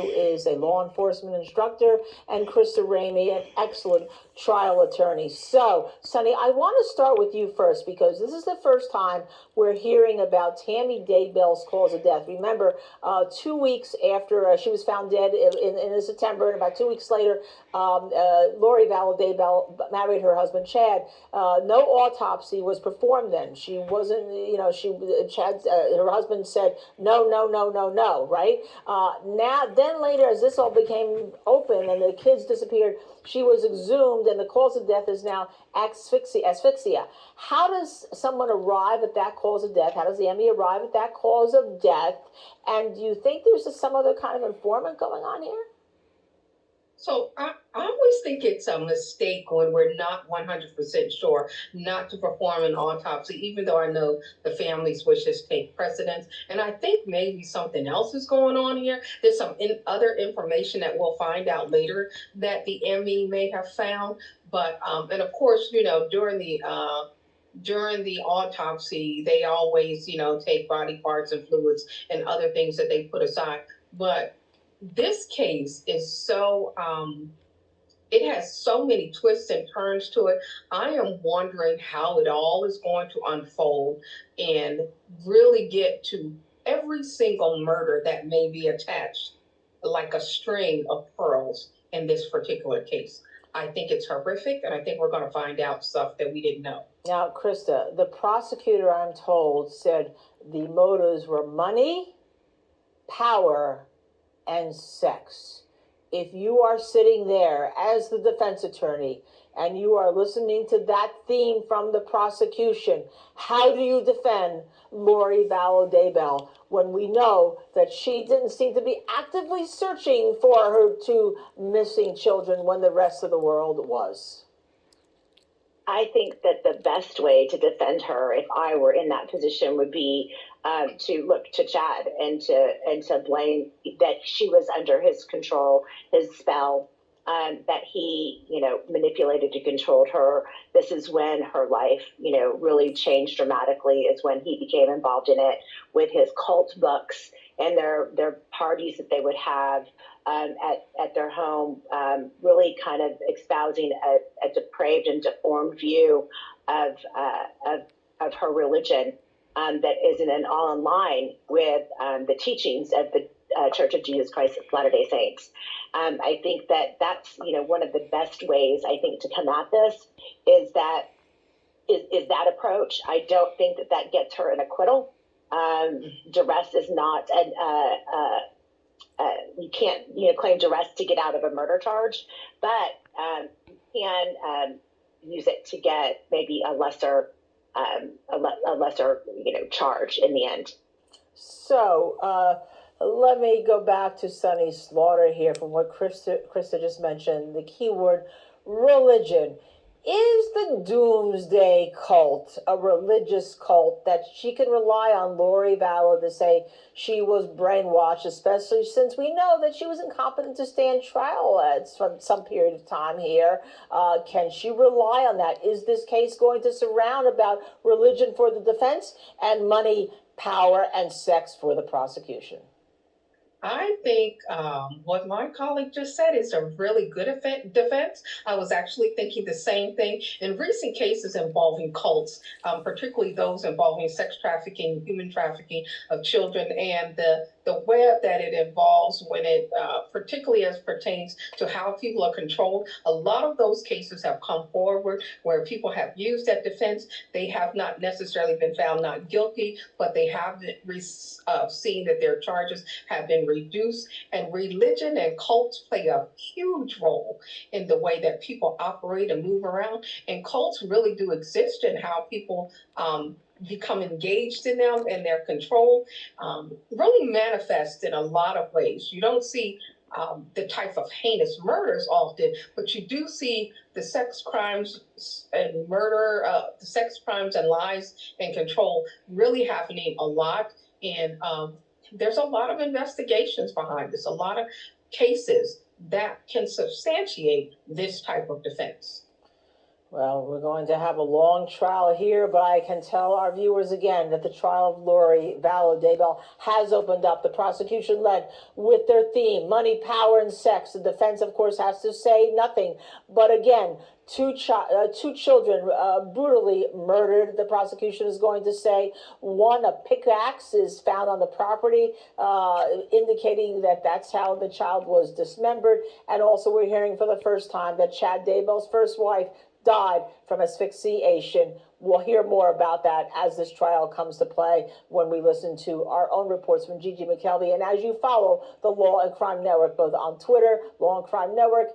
who is a law enforcement instructor, and Krista Ramey, an excellent trial attorney. So, Sonny, I want to start with you first because this is the first time we're hearing about Tammy Daybell's cause of death. Remember, 2 weeks after she was found dead in September, and about 2 weeks later, Lori Vallow Daybell married her husband Chad. No autopsy was performed then. She wasn't, Chad, her husband said no, no, no, no, no, right? Then later, as this all became open and the kids disappeared, she was exhumed, and the cause of death is now asphyxia. How does someone arrive at that cause of death? How does the ME arrive at that cause of death? And do you think there's some other kind of informant going on here? So I always think it's a mistake when we're not 100% sure not to perform an autopsy, even though I know the family's wishes take precedence. And I think maybe something else is going on here. There's some other information that we'll find out later that the ME may have found. But, and of course, during the autopsy, they always, take body parts and fluids and other things that they put aside. But this case is it has so many twists and turns to it. I am wondering how it all is going to unfold and really get to every single murder that may be attached like a string of pearls in this particular case. I think it's horrific, and I think we're going to find out stuff that we didn't know. Now, Krista, the prosecutor, I'm told, said the motives were money, power, and sex. If you are sitting there as the defense attorney and you are listening to that theme from the prosecution, how do you defend Lori Vallow Daybell when we know that she didn't seem to be actively searching for her two missing children when the rest of the world was? I think that the best way to defend her, if I were in that position, would be to look to Chad and to blame that she was under his control, his spell, that he, manipulated and controlled her. This is when her life, really changed dramatically. Is when he became involved in it with his cult books and their parties that they would have at their home, really kind of espousing a depraved and deformed view of her religion that isn't all in line with the teachings of the Church of Jesus Christ of Latter-day Saints. I think that's one of the best ways I think to come at this is that approach. I don't think that gets her an acquittal. Duress is not you can't claim duress to get out of a murder charge, but you can use it to get maybe a lesser charge in the end. So let me go back to Sonny Slaughter here from what Krista just mentioned. The keyword religion. Is the Doomsday Cult a religious cult that she can rely on Lori Vallow to say she was brainwashed, especially since we know that she was incompetent to stand trial at some period of time here? Can she rely on that? Is this case going to surround about religion for the defense and money, power, and sex for the prosecution? I think what my colleague just said is a really good defense. I was actually thinking the same thing. In recent cases involving cults, particularly those involving sex trafficking, human trafficking of children, and the web that it involves when it, particularly as pertains to how people are controlled, a lot of those cases have come forward where people have used that defense. They have not necessarily been found not guilty, but they have seen that their charges have been reduced. And religion and cults play a huge role in the way that people operate and move around. And cults really do exist in how people become engaged in them and their control really manifest in a lot of ways. You don't see the type of heinous murders often, but you do see the sex crimes and murder, the sex crimes and lies and control really happening a lot. And there's a lot of investigations behind this, a lot of cases that can substantiate this type of defense. Well, we're going to have a long trial here, but I can tell our viewers again that the trial of Lori Vallow Daybell has opened up. The prosecution led with their theme, money, power, and sex. The defense, of course, has to say nothing. But again, two children brutally murdered, the prosecution is going to say. One, a pickaxe is found on the property, indicating that that's how the child was dismembered. And also, we're hearing for the first time that Chad Daybell's first wife died from asphyxiation. We'll hear more about that as this trial comes to play when we listen to our own reports from Gigi McKelvey. And as you follow the Law and Crime Network, both on Twitter, Law and Crime Network,